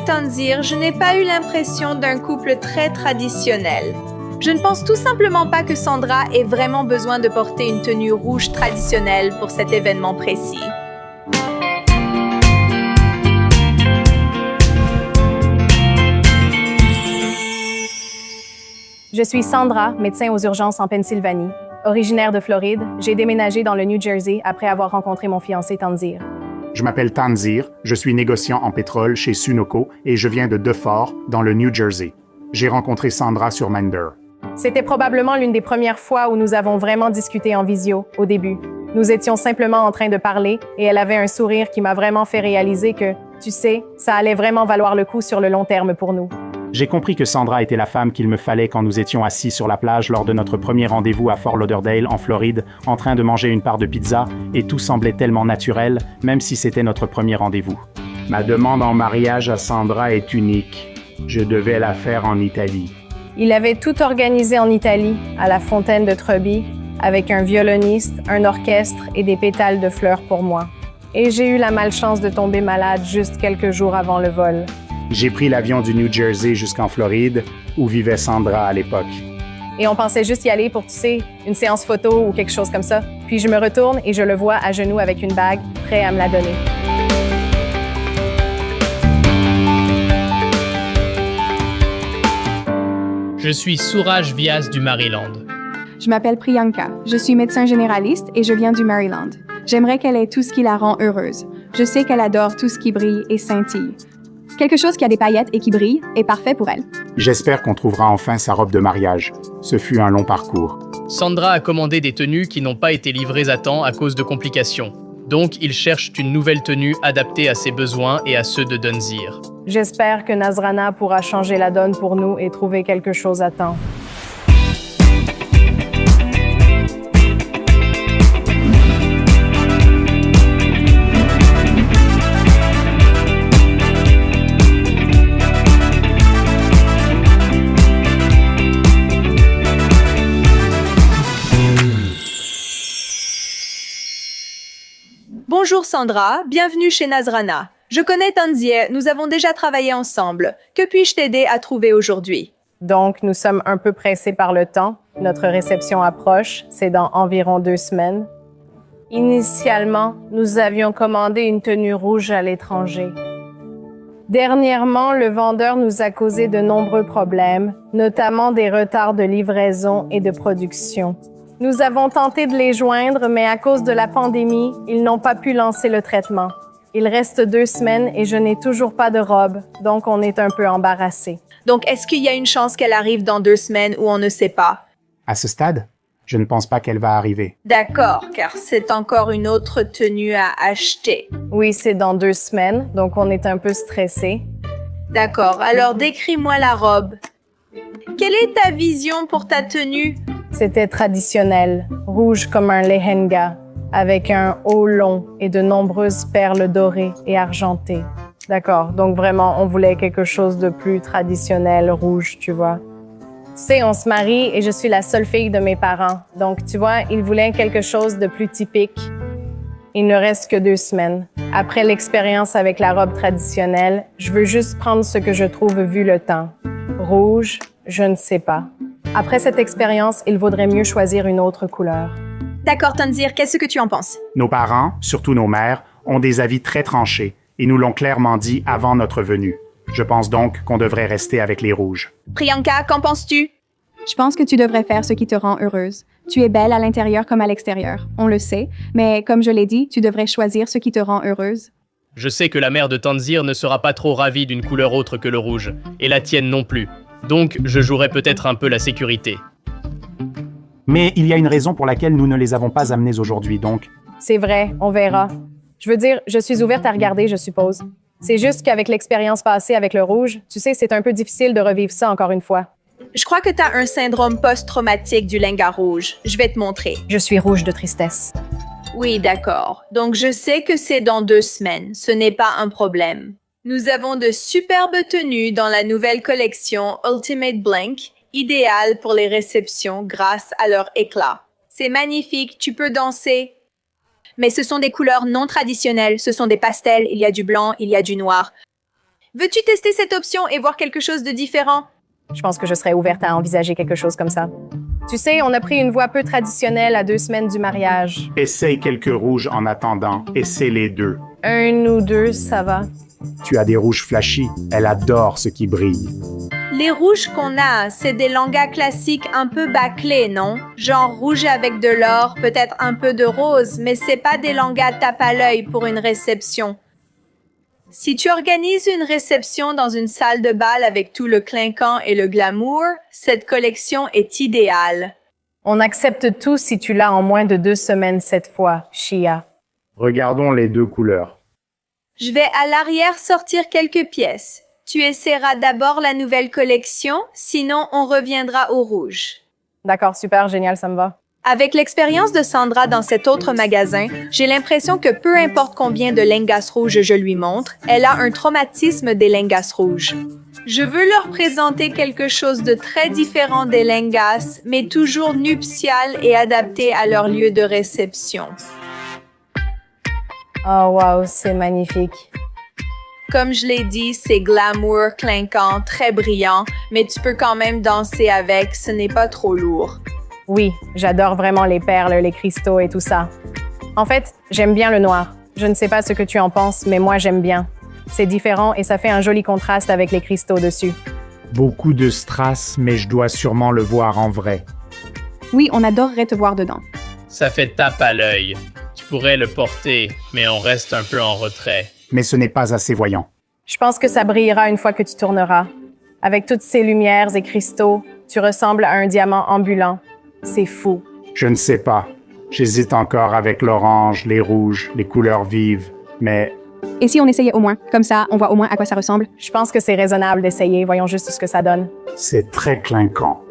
Tanzir, je n'ai pas eu l'impression d'un couple très traditionnel. Je ne pense tout simplement pas que Sandra ait vraiment besoin de porter une tenue rouge traditionnelle pour cet événement précis. Je suis Sandra, médecin aux urgences en Pennsylvanie. Originaire de Floride, j'ai déménagé dans le New Jersey après avoir rencontré mon fiancé Tanzir. Je m'appelle Tanzir, je suis négociant en pétrole chez Sunoco et je viens de Defort, dans le New Jersey. J'ai rencontré Sandra sur Minder. C'était probablement l'une des premières fois où nous avons vraiment discuté en visio, au début. Nous étions simplement en train de parler et elle avait un sourire qui m'a vraiment fait réaliser que, tu sais, ça allait vraiment valoir le coup sur le long terme pour nous. J'ai compris que Sandra était la femme qu'il me fallait quand nous étions assis sur la plage lors de notre premier rendez-vous à Fort Lauderdale, en Floride, en train de manger une part de pizza, et tout semblait tellement naturel, même si c'était notre premier rendez-vous. Ma demande en mariage à Sandra est unique. Je devais la faire en Italie. Il avait tout organisé en Italie, à la fontaine de Trebi, avec un violoniste, un orchestre et des pétales de fleurs pour moi. Et j'ai eu la malchance de tomber malade juste quelques jours avant le vol. J'ai pris l'avion du New Jersey jusqu'en Floride, où vivait Sandra à l'époque. Et on pensait juste y aller pour, tu sais, une séance photo ou quelque chose comme ça. Puis je me retourne et je le vois à genoux avec une bague, prêt à me la donner. Je suis Suraj Vyas du Maryland. Je m'appelle Priyanka. Je suis médecin généraliste et je viens du Maryland. J'aimerais qu'elle ait tout ce qui la rend heureuse. Je sais qu'elle adore tout ce qui brille et scintille. Quelque chose qui a des paillettes et qui brille est parfait pour elle. J'espère qu'on trouvera enfin sa robe de mariage. Ce fut un long parcours. Sandra a commandé des tenues qui n'ont pas été livrées à temps à cause de complications. Donc, il cherche une nouvelle tenue adaptée à ses besoins et à ceux de Tanzir. J'espère que Nazrana pourra changer la donne pour nous et trouver quelque chose à temps. Bonjour Sandra, bienvenue chez Nazrana. Je connais Tanzir, nous avons déjà travaillé ensemble. Que puis-je t'aider à trouver aujourd'hui? Donc, nous sommes un peu pressés par le temps. Notre réception approche, c'est dans environ 2 semaines. Initialement, nous avions commandé une tenue rouge à l'étranger. Dernièrement, le vendeur nous a causé de nombreux problèmes, notamment des retards de livraison et de production. Nous avons tenté de les joindre, mais à cause de la pandémie, ils n'ont pas pu lancer le traitement. Il reste 2 semaines et je n'ai toujours pas de robe, donc on est un peu embarrassés. Donc, est-ce qu'il y a une chance qu'elle arrive dans 2 semaines ou on ne sait pas? À ce stade, je ne pense pas qu'elle va arriver. D'accord, car c'est encore une autre tenue à acheter. Oui, c'est dans 2 semaines, donc on est un peu stressés. D'accord, alors décris-moi la robe. Quelle est ta vision pour ta tenue? C'était traditionnel, rouge comme un lehenga, avec un haut long et de nombreuses perles dorées et argentées. D'accord, donc vraiment, on voulait quelque chose de plus traditionnel, rouge, tu vois. Tu sais, on se marie et je suis la seule fille de mes parents. Donc, tu vois, ils voulaient quelque chose de plus typique. Il ne reste que 2 semaines. Après l'expérience avec la robe traditionnelle, je veux juste prendre ce que je trouve vu le temps. Rouge, je ne sais pas. Après cette expérience, il vaudrait mieux choisir une autre couleur. D'accord, Tanzir, qu'est-ce que tu en penses? Nos parents, surtout nos mères, ont des avis très tranchés et nous l'ont clairement dit avant notre venue. Je pense donc qu'on devrait rester avec les rouges. Priyanka, qu'en penses-tu? Je pense que tu devrais faire ce qui te rend heureuse. Tu es belle à l'intérieur comme à l'extérieur, on le sait, mais comme je l'ai dit, tu devrais choisir ce qui te rend heureuse. Je sais que la mère de Tanzir ne sera pas trop ravie d'une couleur autre que le rouge, et la tienne non plus. Donc, je jouerai peut-être un peu la sécurité. Mais il y a une raison pour laquelle nous ne les avons pas amenés aujourd'hui, donc... C'est vrai, on verra. Je veux dire, je suis ouverte à regarder, je suppose. C'est juste qu'avec l'expérience passée avec le rouge, tu sais, c'est un peu difficile de revivre ça encore une fois. Je crois que tu as un syndrome post-traumatique du lenga rouge. Je vais te montrer. Je suis rouge de tristesse. Oui, d'accord. Donc, je sais que c'est dans 2 semaines. Ce n'est pas un problème. Nous avons de superbes tenues dans la nouvelle collection Ultimate Blank, idéales pour les réceptions grâce à leur éclat. C'est magnifique, tu peux danser. Mais ce sont des couleurs non traditionnelles, ce sont des pastels, il y a du blanc, il y a du noir. Veux-tu tester cette option et voir quelque chose de différent? Je pense que je serais ouverte à envisager quelque chose comme ça. Tu sais, on a pris une voie peu traditionnelle à 2 semaines du mariage. Essaye quelques rouges en attendant. Essaie les deux. 1 ou 2, ça va. Tu as des rouges flashy. Elle adore ce qui brille. Les rouges qu'on a, c'est des langas classiques un peu bâclés, non? Genre rouge avec de l'or, peut-être un peu de rose, mais c'est pas des langas tape à l'œil pour une réception. Si tu organises une réception dans une salle de bal avec tout le clinquant et le glamour, cette collection est idéale. On accepte tout si tu l'as en moins de 2 semaines cette fois, Shia. Regardons les deux couleurs. Je vais à l'arrière sortir quelques pièces. Tu essaieras d'abord la nouvelle collection, sinon on reviendra au rouge. D'accord, super, génial, ça me va. Avec l'expérience de Sandra dans cet autre magasin, j'ai l'impression que peu importe combien de lengas rouges je lui montre, elle a un traumatisme des lengas rouges. Je veux leur présenter quelque chose de très différent des lengas, mais toujours nuptial et adapté à leur lieu de réception. Oh wow, c'est magnifique. Comme je l'ai dit, c'est glamour, clinquant, très brillant, mais tu peux quand même danser avec, ce n'est pas trop lourd. Oui, j'adore vraiment les perles, les cristaux et tout ça. En fait, j'aime bien le noir. Je ne sais pas ce que tu en penses, mais moi j'aime bien. C'est différent et ça fait un joli contraste avec les cristaux dessus. Beaucoup de strass, mais je dois sûrement le voir en vrai. Oui, on adorerait te voir dedans. Ça fait tape à l'œil. Tu pourrais le porter, mais on reste un peu en retrait. Mais ce n'est pas assez voyant. Je pense que ça brillera une fois que tu tourneras. Avec toutes ces lumières et cristaux, tu ressembles à un diamant ambulant. C'est fou. Je ne sais pas. J'hésite encore avec l'orange, les rouges, les couleurs vives, mais Et si on essayait au moins? Comme ça, on voit au moins à quoi ça ressemble. Je pense que c'est raisonnable d'essayer. Voyons juste ce que ça donne. c'est très clinquant.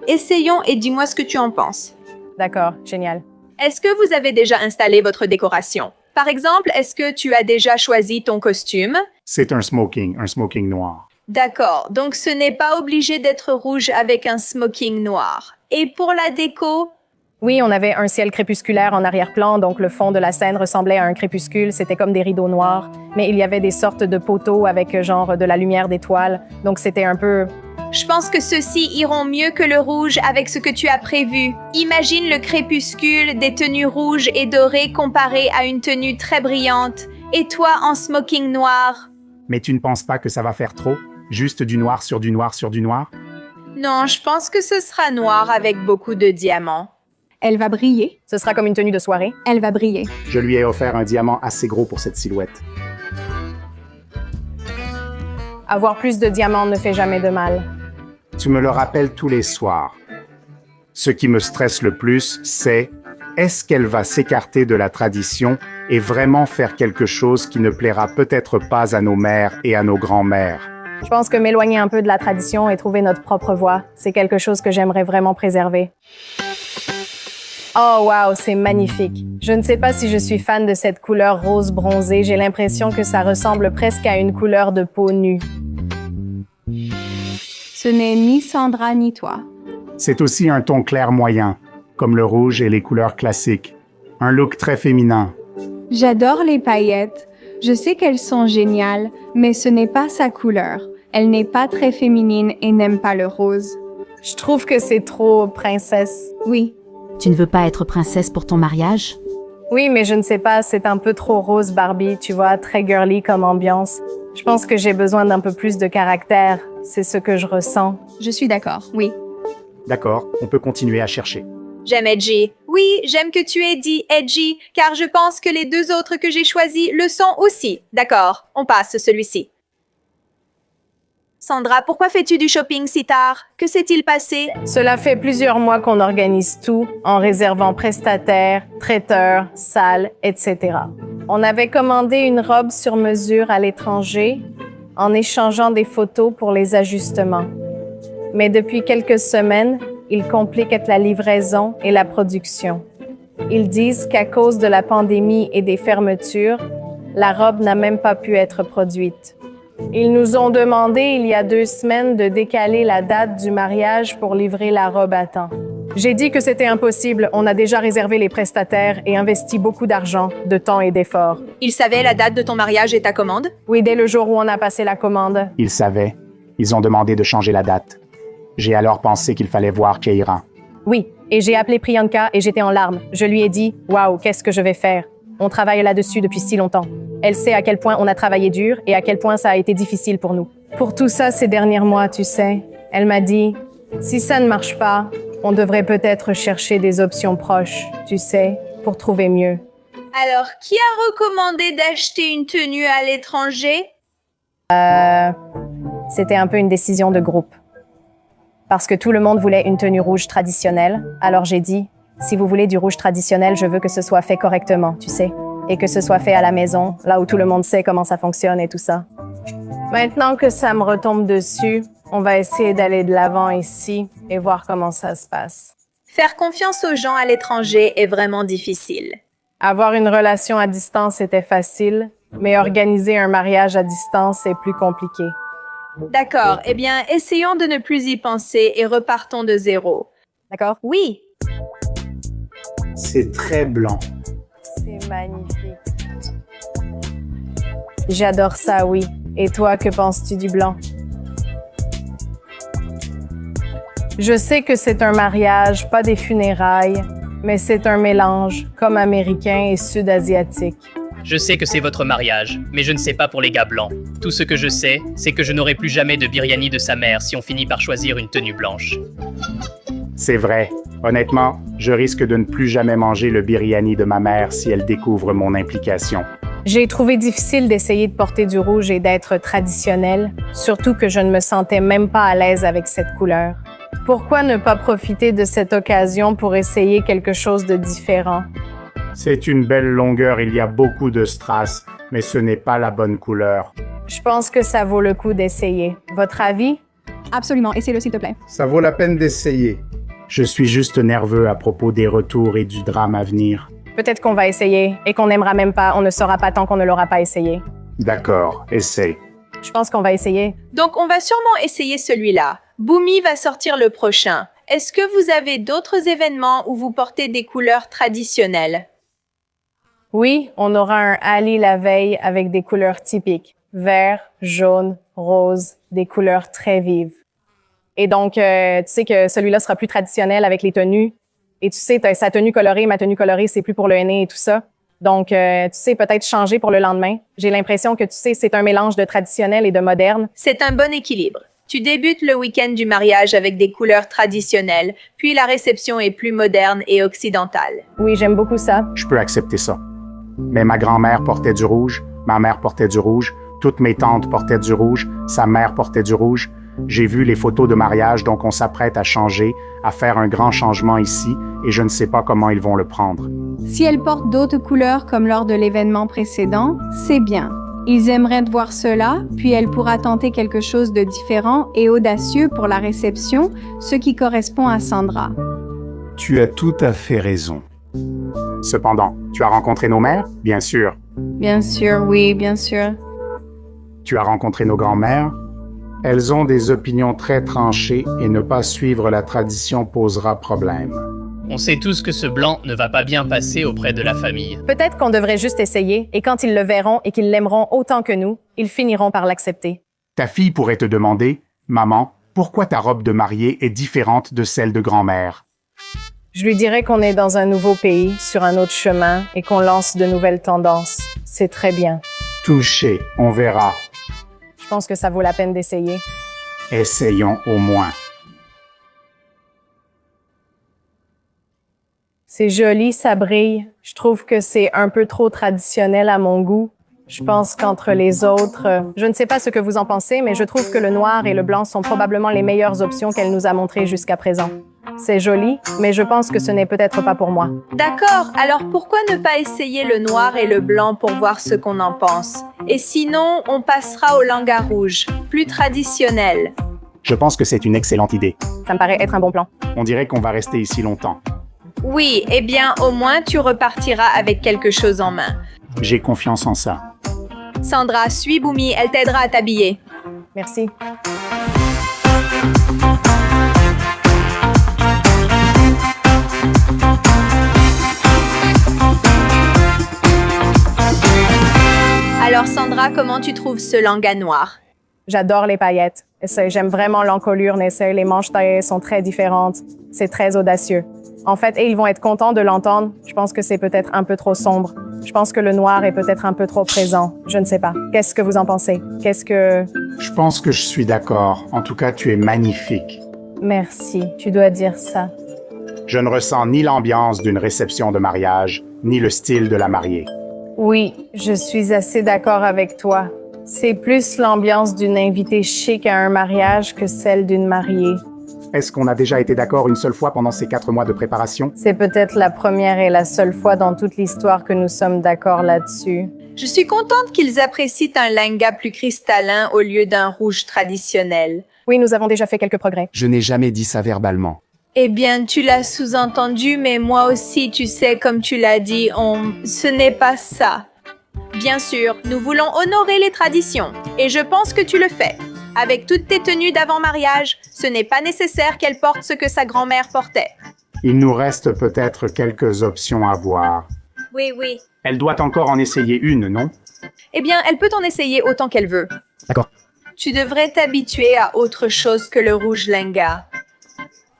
Essayons et dis-moi ce que tu en penses. D'accord, génial. Est-ce que vous avez déjà installé votre décoration? Par exemple, est-ce que tu as déjà choisi ton costume? C'est un smoking noir. D'accord, donc ce n'est pas obligé d'être rouge avec un smoking noir. Et pour la déco? Oui, on avait un ciel crépusculaire en arrière-plan, donc le fond de la scène ressemblait à un crépuscule, c'était comme des rideaux noirs, mais il y avait des sortes de poteaux avec genre de la lumière d'étoiles, donc c'était un peu... Je pense que ceux-ci iront mieux que le rouge avec ce que tu as prévu. Imagine le crépuscule des tenues rouges et dorées comparé à une tenue très brillante. Et toi en smoking noir? Mais tu ne penses pas que ça va faire trop? Juste du noir sur du noir sur du noir? Non, je pense que ce sera noir avec beaucoup de diamants. Elle va briller. Ce sera comme une tenue de soirée. Elle va briller. Je lui ai offert un diamant assez gros pour cette silhouette. Avoir plus de diamants ne fait jamais de mal. Tu me le rappelles tous les soirs. Ce qui me stresse le plus, c'est est-ce qu'elle va s'écarter de la tradition et vraiment faire quelque chose qui ne plaira peut-être pas à nos mères et à nos grands-mères? Je pense que m'éloigner un peu de la tradition et trouver notre propre voie, c'est quelque chose que j'aimerais vraiment préserver. Oh wow, c'est magnifique. Je ne sais pas si je suis fan de cette couleur rose bronzée, j'ai l'impression que ça ressemble presque à une couleur de peau nue. Ce n'est ni Sandra ni toi. C'est aussi un ton clair moyen, comme le rouge et les couleurs classiques. Un look très féminin. J'adore les paillettes. Je sais qu'elles sont géniales, mais ce n'est pas sa couleur. Elle n'est pas très féminine et n'aime pas le rose. Je trouve que c'est trop princesse. Oui, Tu ne veux pas être princesse pour ton mariage? Oui, mais je ne sais pas, c'est un peu trop rose Barbie, tu vois, très girly comme ambiance. Je pense que j'ai besoin d'un peu plus de caractère. C'est ce que je ressens. je suis d'accord. Oui. D'accord, on peut continuer à chercher. J'aime edgy. Oui, j'aime que tu aies dit edgy, car je pense que les deux autres que j'ai choisis le sont aussi. D'accord, on passe celui-ci. Sandra, pourquoi fais-tu du shopping si tard? Que s'est-il passé? Cela fait plusieurs mois qu'on organise tout en réservant prestataires, traiteurs, salles, etc. On avait commandé une robe sur mesure à l'étranger en échangeant des photos pour les ajustements. Mais depuis quelques semaines, ils compliquent la livraison et la production. Ils disent qu'à cause de la pandémie et des fermetures, la robe n'a même pas pu être produite. Ils nous ont demandé il y a 2 semaines de décaler la date du mariage pour livrer la robe à temps. J'ai dit que c'était impossible. On a déjà réservé les prestataires et investi beaucoup d'argent, de temps et d'efforts. Ils savaient la date de ton mariage et ta commande? Oui, dès le jour où on a passé la commande. Ils savaient. Ils ont demandé de changer la date. J'ai alors pensé qu'il fallait voir Keira. Oui, et j'ai appelé Priyanka et j'étais en larmes. Je lui ai dit « Waouh, qu'est-ce que je vais faire? On travaille là-dessus depuis si longtemps. » Elle sait à quel point on a travaillé dur et à quel point ça a été difficile pour nous. Pour tout ça ces derniers mois, tu sais, elle m'a dit « Si ça ne marche pas, on devrait peut-être chercher des options proches, tu sais, pour trouver mieux. » Alors, qui a recommandé d'acheter une tenue à l'étranger? C'était un peu une décision de groupe. Parce que tout le monde voulait une tenue rouge traditionnelle, alors j'ai dit « Si vous voulez du rouge traditionnel, je veux que ce soit fait correctement, tu sais. Et que ce soit fait à la maison, là où tout le monde sait comment ça fonctionne et tout ça. » Maintenant que ça me retombe dessus, on va essayer d'aller de l'avant ici et voir comment ça se passe. Faire confiance aux gens à l'étranger est vraiment difficile. Avoir une relation à distance était facile, mais organiser un mariage à distance est plus compliqué. D'accord, eh bien, essayons de ne plus y penser et repartons de zéro. D'accord? Oui, C'est très blanc. C'est magnifique. J'adore ça, oui. Et toi, que penses-tu du blanc? Je sais que c'est un mariage, pas des funérailles, mais c'est un mélange, comme américain et sud-asiatique. Je sais que c'est votre mariage, mais je ne sais pas pour les gars blancs. Tout ce que je sais, c'est que je n'aurai plus jamais de biryani de sa mère si on finit par choisir une tenue blanche. C'est vrai. Honnêtement, je risque de ne plus jamais manger le biryani de ma mère si elle découvre mon implication. J'ai trouvé difficile d'essayer de porter du rouge et d'être traditionnelle, surtout que je ne me sentais même pas à l'aise avec cette couleur. Pourquoi ne pas profiter de cette occasion pour essayer quelque chose de différent? C'est une belle longueur, il y a beaucoup de strass, mais ce n'est pas la bonne couleur. Je pense que ça vaut le coup d'essayer. Votre avis? Absolument, essaie-le s'il te plaît. Ça vaut la peine d'essayer. Je suis juste nerveux à propos des retours et du drame à venir. Peut-être qu'on va essayer et qu'on n'aimera même pas. On ne saura pas tant qu'on ne l'aura pas essayé. D'accord, essaie. Je pense qu'on va essayer. donc on va sûrement essayer celui-là. Boomy va sortir le prochain. Est-ce que vous avez d'autres événements où vous portez des couleurs traditionnelles? Oui, on aura un Ali la veille avec des couleurs typiques. Vert, jaune, rose, des couleurs très vives. Et donc, tu sais que celui-là sera plus traditionnel avec les tenues. Et tu sais, t'as sa tenue colorée, ma tenue colorée, c'est plus pour le aîné et tout ça. Donc, tu sais, peut-être changer pour le lendemain. J'ai l'impression que, tu sais, c'est un mélange de traditionnel et de moderne. C'est un bon équilibre. Tu débutes le week-end du mariage avec des couleurs traditionnelles, puis la réception est plus moderne et occidentale. Oui, j'aime beaucoup ça. Je peux accepter ça. Mais ma grand-mère portait du rouge, ma mère portait du rouge, toutes mes tantes portaient du rouge, sa mère portait du rouge. J'ai vu les photos de mariage, donc on s'apprête à changer, à faire un grand changement ici, et je ne sais pas comment ils vont le prendre. Si elle porte d'autres couleurs comme lors de l'événement précédent, c'est bien. Ils aimeraient de voir cela, puis elle pourra tenter quelque chose de différent et audacieux pour la réception, ce qui correspond à Sandra. Tu as tout à fait raison. Cependant, tu as rencontré nos mères? Bien sûr. Bien sûr, oui, bien sûr. Tu as rencontré nos grands-mères? Elles ont des opinions très tranchées et ne pas suivre la tradition posera problème. On sait tous que ce blanc ne va pas bien passer auprès de la famille. Peut-être qu'on devrait juste essayer, et quand ils le verront et qu'ils l'aimeront autant que nous, ils finiront par l'accepter. Ta fille pourrait te demander, « Maman, pourquoi ta robe de mariée est différente de celle de grand-mère? » Je lui dirais qu'on est dans un nouveau pays, sur un autre chemin, et qu'on lance de nouvelles tendances. C'est très bien. Touché, on verra. Je pense que ça vaut la peine d'essayer. Essayons au moins. C'est joli, ça brille. Je trouve que c'est un peu trop traditionnel à mon goût. Je pense qu'entre les autres, je ne sais pas ce que vous en pensez, mais je trouve que le noir et le blanc sont probablement les meilleures options qu'elle nous a montrées jusqu'à présent. C'est joli, mais je pense que ce n'est peut-être pas pour moi. D'accord, alors pourquoi ne pas essayer le noir et le blanc pour voir ce qu'on en pense? Et sinon, on passera au langa rouge, plus traditionnel. Je pense que c'est une excellente idée. Ça me paraît être un bon plan. On dirait qu'on va rester ici longtemps. Oui, eh bien, au moins tu repartiras avec quelque chose en main. J'ai confiance en ça. Sandra, suis Boomy, elle t'aidera à t'habiller. Merci. Sandra, comment tu trouves ce langa noir? J'adore les paillettes. J'aime vraiment l'encolure, les manches taillées sont très différentes. C'est très audacieux. En fait, et ils vont être contents de l'entendre. Je pense que c'est peut-être un peu trop sombre. Je pense que le noir est peut-être un peu trop présent. Je ne sais pas. Qu'est-ce que vous en pensez? Je pense que je suis d'accord. En tout cas, tu es magnifique. Merci, tu dois dire ça. Je ne ressens ni l'ambiance d'une réception de mariage, ni le style de la mariée. Oui, je suis assez d'accord avec toi. C'est plus l'ambiance d'une invitée chic à un mariage que celle d'une mariée. Est-ce qu'on a déjà été d'accord une seule fois pendant ces 4 mois de préparation? C'est peut-être la première et la seule fois dans toute l'histoire que nous sommes d'accord là-dessus. Je suis contente qu'ils apprécient un langa plus cristallin au lieu d'un rouge traditionnel. Oui, nous avons déjà fait quelques progrès. Je n'ai jamais dit ça verbalement. Eh bien, tu l'as sous-entendu, mais moi aussi, tu sais, comme tu l'as dit, ce n'est pas ça. Bien sûr, nous voulons honorer les traditions, et je pense que tu le fais. Avec toutes tes tenues d'avant-mariage, ce n'est pas nécessaire qu'elle porte ce que sa grand-mère portait. Il nous reste peut-être quelques options à voir. Oui. Elle doit encore en essayer une, non? Eh bien, elle peut en essayer autant qu'elle veut. D'accord. Tu devrais t'habituer à autre chose que le rouge langa.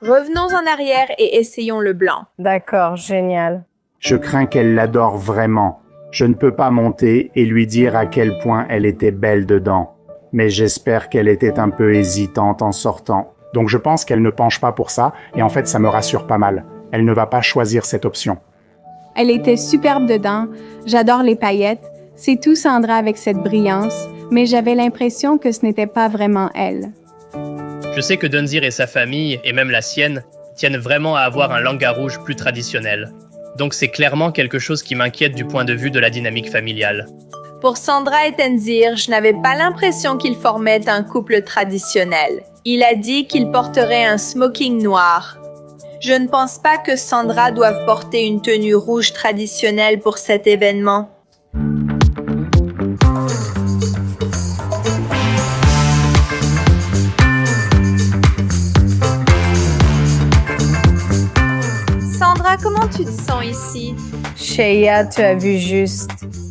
Revenons en arrière et essayons le blanc. D'accord, génial. Je crains qu'elle l'adore vraiment. Je ne peux pas monter et lui dire à quel point elle était belle dedans. Mais j'espère qu'elle était un peu hésitante en sortant. Donc je pense qu'elle ne penche pas pour ça, et en fait ça me rassure pas mal. Elle ne va pas choisir cette option. Elle était superbe dedans. J'adore les paillettes. C'est tout Sandra avec cette brillance, mais j'avais l'impression que ce n'était pas vraiment elle. Je sais que Dunzir et sa famille, et même la sienne, tiennent vraiment à avoir un langa rouge plus traditionnel. Donc c'est clairement quelque chose qui m'inquiète du point de vue de la dynamique familiale. Pour Sandra et Tenzir, je n'avais pas l'impression qu'ils formaient un couple traditionnel. Il a dit qu'il porterait un smoking noir. Je ne pense pas que Sandra doive porter une tenue rouge traditionnelle pour cet événement. Sandra, comment tu te sens ici? Shea, tu as vu juste.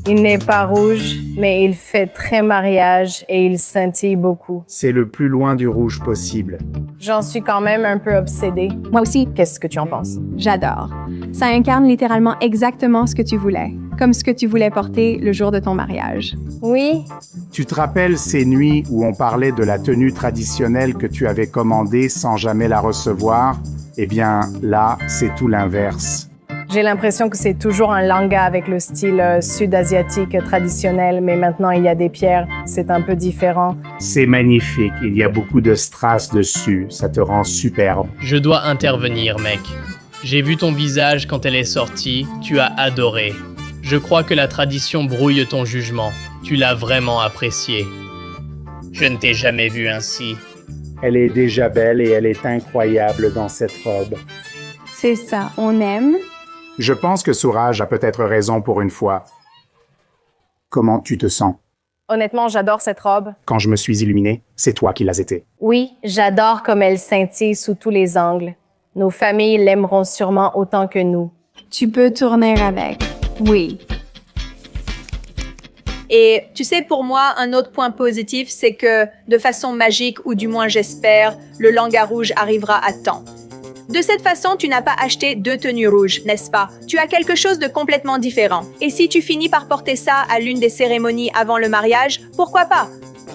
Il n'est pas rouge, mais il fait très mariage et il scintille beaucoup. C'est le plus loin du rouge possible. J'en suis quand même un peu obsédée. Moi aussi, Qu'est-ce que tu en penses? j'adore. Ça incarne littéralement exactement ce que tu voulais, comme ce que tu voulais porter le jour de ton mariage. Oui, Tu te rappelles ces nuits où on parlait de la tenue traditionnelle que tu avais commandée sans jamais la recevoir? Eh bien, là, c'est tout l'inverse. j'ai l'impression que c'est toujours un langa avec le style sud-asiatique traditionnel, mais maintenant il y a des pierres, c'est un peu différent. C'est magnifique, il y a beaucoup de strass dessus, ça te rend superbe. Je dois intervenir, mec. J'ai vu ton visage quand elle est sortie, tu as adoré. Je crois que la tradition brouille ton jugement. Tu l'as vraiment apprécié. Je ne t'ai jamais vu ainsi. Elle est déjà belle et elle est incroyable dans cette robe. C'est ça, on aime. Je pense que Souraj a peut-être raison pour une fois. Comment tu te sens? Honnêtement, j'adore cette robe. Quand je me suis illuminé, c'est toi qui l'as été. Oui, j'adore comme elle scintille sous tous les angles. Nos familles l'aimeront sûrement autant que nous. Tu peux tourner avec. Oui. Et tu sais, pour moi, un autre point positif, c'est que, de façon magique, ou du moins j'espère, le langa rouge arrivera à temps. De cette façon, tu n'as pas acheté 2 tenues rouges, n'est-ce pas? Tu as quelque chose de complètement différent. Et si tu finis par porter ça à l'une des cérémonies avant le mariage, pourquoi pas?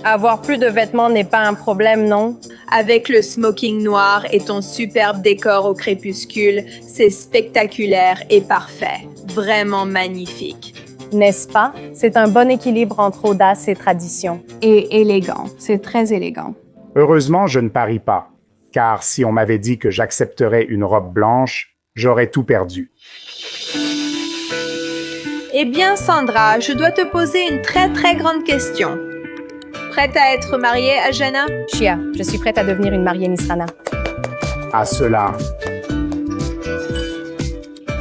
Avoir plus de vêtements n'est pas un problème, non? Avec le smoking noir et ton superbe décor au crépuscule, c'est spectaculaire et parfait. Vraiment magnifique. N'est-ce pas? C'est un bon équilibre entre audace et tradition. Et élégant. C'est très élégant. Heureusement, je ne parie pas, car si on m'avait dit que j'accepterais une robe blanche, j'aurais tout perdu. Eh bien, Sandra, je dois te poser une très grande question. Prête à être mariée à Jana? Shea, je suis prête à devenir une mariée Nisrana. À cela,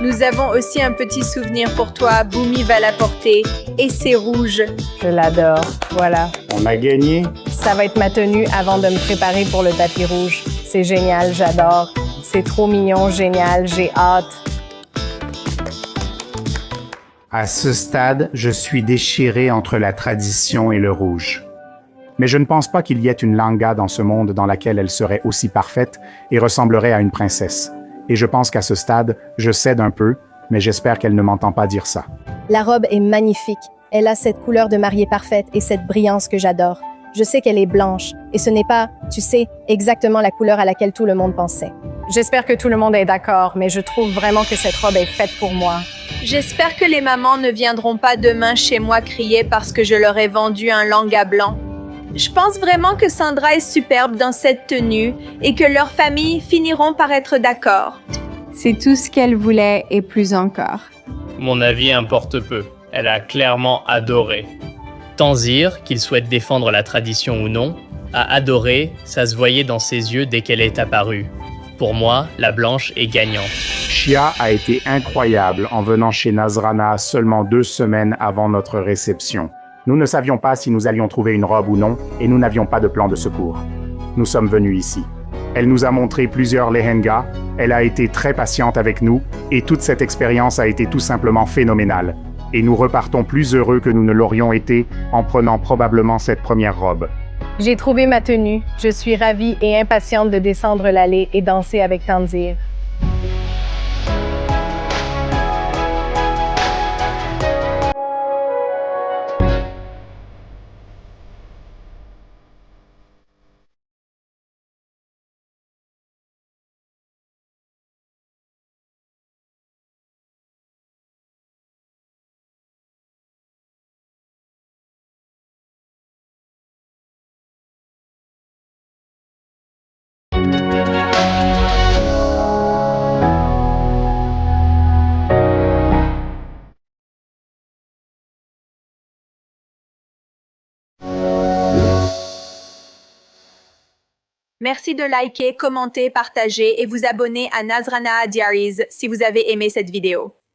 Nous avons aussi un petit souvenir pour toi. Boomy va la porter et c'est rouge. Je l'adore. Voilà. on a gagné. Ça va être ma tenue avant de me préparer pour le tapis rouge. C'est génial, j'adore. C'est trop mignon, génial, j'ai hâte. À ce stade, je suis déchiré entre la tradition et le rouge. Mais je ne pense pas qu'il y ait une Langa dans ce monde dans laquelle elle serait aussi parfaite et ressemblerait à une princesse. Et je pense qu'à ce stade, je cède un peu, mais j'espère qu'elle ne m'entend pas dire ça. La robe est magnifique. Elle a cette couleur de mariée parfaite et cette brillance que j'adore. Je sais qu'elle est blanche, et ce n'est pas, tu sais, exactement la couleur à laquelle tout le monde pensait. J'espère que tout le monde est d'accord, mais je trouve vraiment que cette robe est faite pour moi. J'espère que les mamans ne viendront pas demain chez moi crier parce que je leur ai vendu un langa blanc. Je pense vraiment que Sandra est superbe dans cette tenue et que leurs familles finiront par être d'accord. C'est tout ce qu'elle voulait et plus encore. Mon avis importe peu. Elle a clairement adoré. Tanzir, qu'il souhaite défendre la tradition ou non, a adoré, ça se voyait dans ses yeux dès qu'elle est apparue. Pour moi, la blanche est gagnante. Shia a été incroyable en venant chez Nazrana seulement 2 semaines avant notre réception. Nous ne savions pas si nous allions trouver une robe ou non, et nous n'avions pas de plan de secours. Nous sommes venus ici. Elle nous a montré plusieurs lehengas, elle a été très patiente avec nous, et toute cette expérience a été tout simplement phénoménale. Et nous repartons plus heureux que nous ne l'aurions été en prenant probablement cette première robe. J'ai trouvé ma tenue. Je suis ravie et impatiente de descendre l'allée et danser avec Tanzir. Merci de liker, commenter, partager et vous abonner à Nazrana Diaries si vous avez aimé cette vidéo.